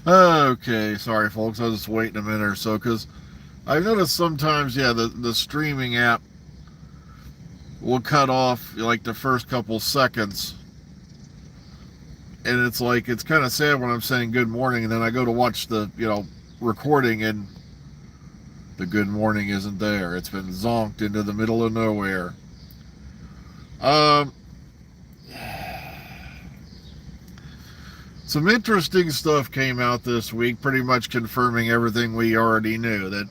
Okay, sorry folks, I was just waiting a minute or so because I've noticed sometimes, yeah, the streaming app will cut off like the first couple seconds, and it's like it's kind of sad when I'm saying good morning, and then I go to watch the recording, and the good morning isn't there. It's been zonked into the middle of nowhere. Um, some interesting stuff came out this week, pretty much confirming everything we already knew. That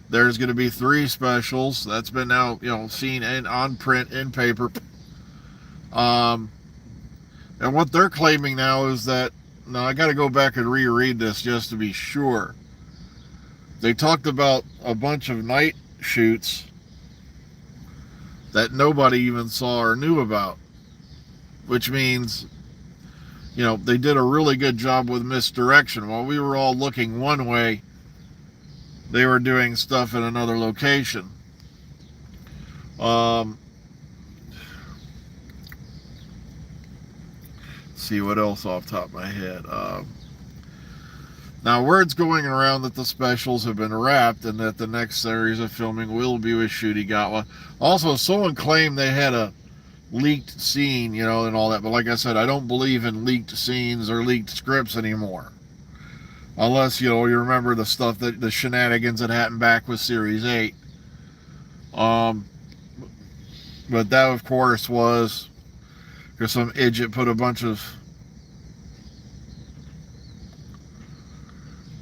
there's going to be 3 specials. That's been now, seen on print in paper. Um, and what they're claiming now is that, now I got to go back and reread this just to be sure. They talked about a bunch of night shoots that nobody even saw or knew about, which means, they did a really good job with misdirection. While we were all looking one way, they were doing stuff in another location. Let's see what else off the top of my head. Now, word's going around that the specials have been wrapped and that the next series of filming will be with Shooty. Also, someone claimed they had a leaked scene, and all that. But like I said, I don't believe in leaked scenes or leaked scripts anymore. Unless, you remember the stuff, the shenanigans that happened back with Series 8. But that, of course, was because some idiot put a bunch of...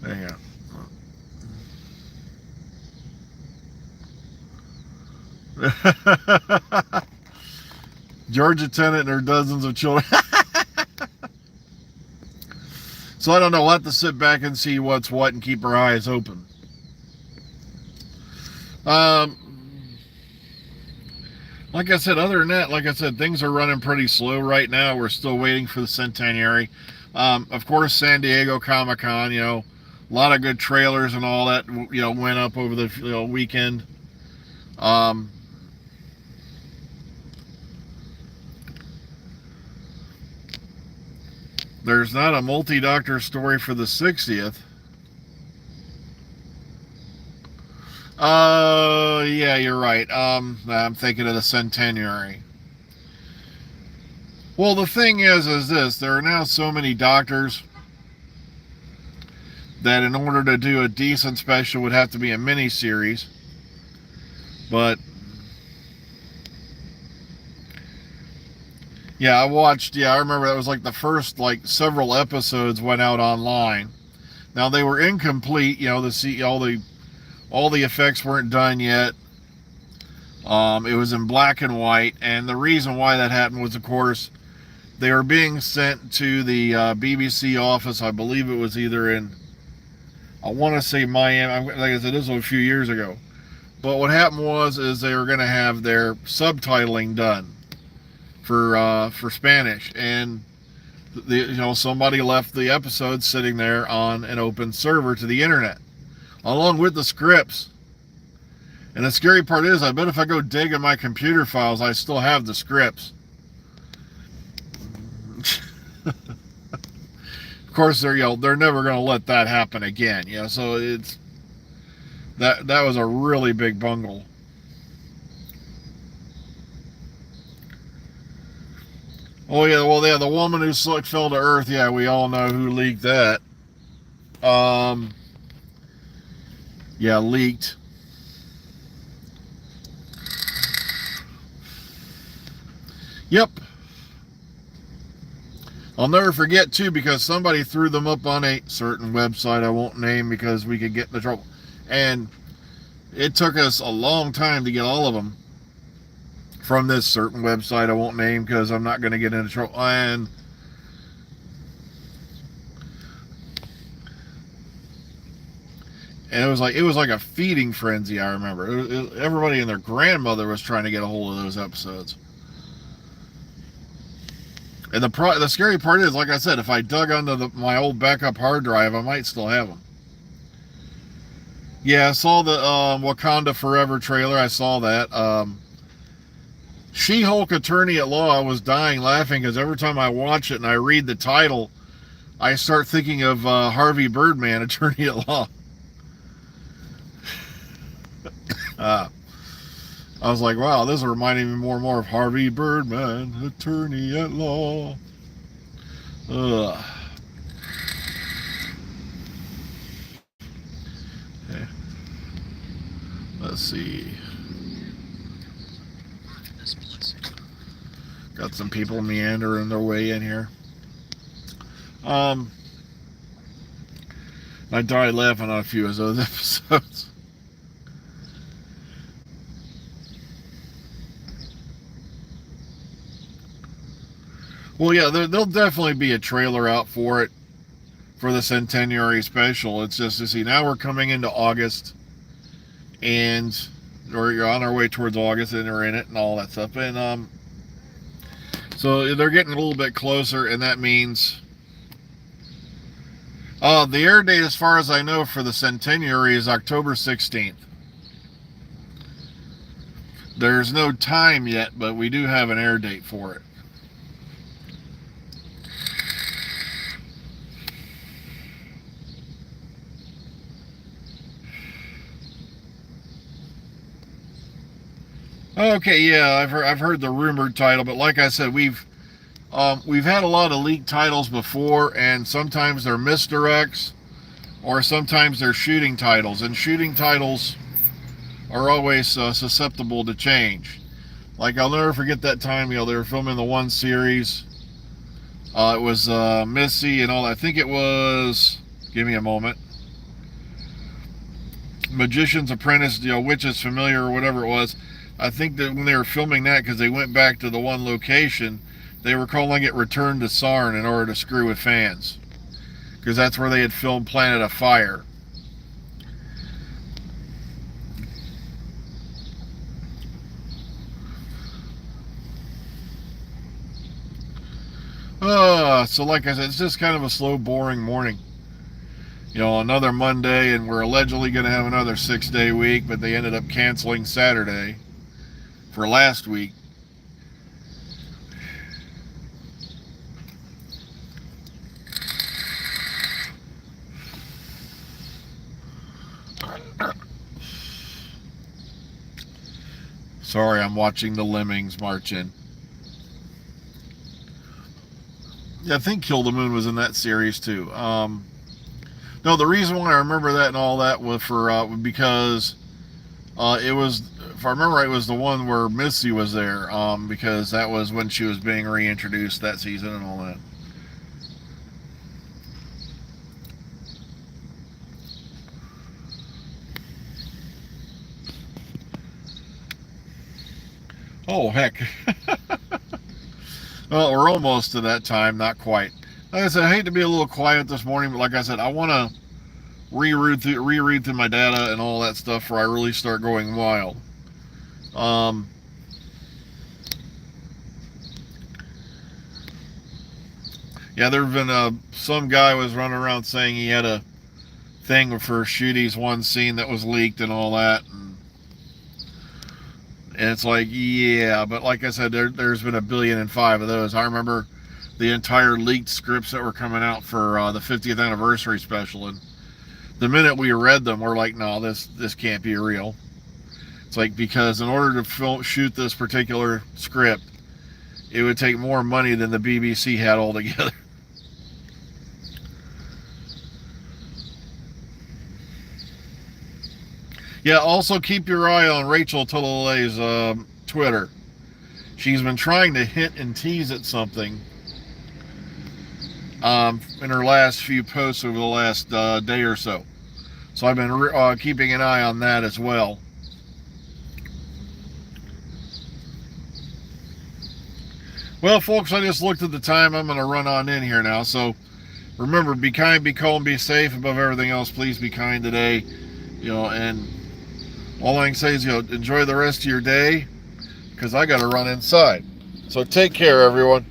Hang on. Georgia Tennant and her dozens of children. So I don't know. We'll have to sit back and see what's what and keep our eyes open. Like I said, other than that, things are running pretty slow right now. We're still waiting for the centenary. Of course, San Diego Comic-Con, a lot of good trailers and all that, went up over the weekend. There's not a multi-doctor story for the 60th. Yeah, you're right. I'm thinking of the centenary. Well, the thing is this. There are now so many doctors that in order to do a decent special would have to be a mini-series. But yeah, I remember that was like the first several episodes went out online. Now they were incomplete, all the effects weren't done yet. It was in black and white, and the reason why that happened was, of course, they were being sent to the BBC office. I believe it was either in, I want to say Miami. Like I said, this was a few years ago. But what happened is they were going to have their subtitling done for Spanish, and somebody left the episode sitting there on an open server to the internet, along with the scripts. And the scary part is, I bet if I go dig in my computer files, I still have the scripts. Of course, they're never going to let that happen again. So it's that was a really big bungle. Oh yeah, well yeah, the woman who fell to Earth. Yeah, we all know who leaked that. Yeah, leaked. Yep. I'll never forget, too, because somebody threw them up on a certain website I won't name because we could get into trouble. And it took us a long time to get all of them from this certain website I won't name because I'm not going to get into trouble. And it was like a feeding frenzy, I remember. Everybody and their grandmother was trying to get a hold of those episodes. And the scary part is, like I said, if I dug onto my old backup hard drive, I might still have them. Yeah, I saw the Wakanda Forever trailer. I saw that. She-Hulk Attorney at Law, I was dying laughing because every time I watch it and I read the title, I start thinking of Harvey Birdman, attorney at law. I was like, wow, this is reminding me more and more of Harvey Birdman, attorney at law. Ugh. Okay. Let's see. Got some people meandering their way in here. I died laughing on a few of those episodes. Well, yeah, there'll definitely be a trailer out for it for the centenary special. It's just to see, now we're coming into August, and or you're on our way towards August, and they're in it and all that stuff. And so they're getting a little bit closer, and that means the air date, as far as I know, for the centenary is October 16th. There's no time yet, but we do have an air date for it. Okay, yeah, I've heard the rumored title, but like I said, we've had a lot of leaked titles before, and sometimes they're misdirects, or sometimes they're shooting titles, and shooting titles are always susceptible to change. Like, I'll never forget that time, they were filming the one series. It was Missy and all. I think it was. Give me a moment. Magician's Apprentice, Witch's Familiar, or whatever it was. I think that when they were filming that, because they went back to the one location, they were calling it Return to Sarn in order to screw with fans, because that's where they had filmed Planet of Fire. So like I said, it's just kind of a slow, boring morning. Another Monday, and we're allegedly going to have another 6-day week, but they ended up canceling Saturday for last week. Sorry, I'm watching the lemmings march in. Yeah, I think Kill the Moon was in that series too. No, the reason why I remember that and all that was because it was, if I remember right, it was the one where Missy was there, because that was when she was being reintroduced that season and all that. Oh, heck. Well, we're almost to that time, not quite. Like I said, I hate to be a little quiet this morning, but like I said, I want to reread through my data and all that stuff before I really start going wild. Yeah, there have been some guy was running around saying he had a thing for Shooty's one scene that was leaked and all that, and it's like, yeah, but like I said, there's been 1,000,000,005 of those. I remember the entire leaked scripts that were coming out for the 50th anniversary special, and the minute we read them, we're like, no, this can't be real. It's like, because in order to shoot this particular script, it would take more money than the BBC had altogether. Yeah, also keep your eye on Rachel Tillelay's Twitter. She's been trying to hint and tease at something in her last few posts over the last day or so. So I've been keeping an eye on that as well. Well, folks, I just looked at the time. I'm going to run on in here now. So remember, be kind, be calm, be safe. Above everything else, please be kind today. And all I can say is, enjoy the rest of your day, because I got to run inside. So take care, everyone.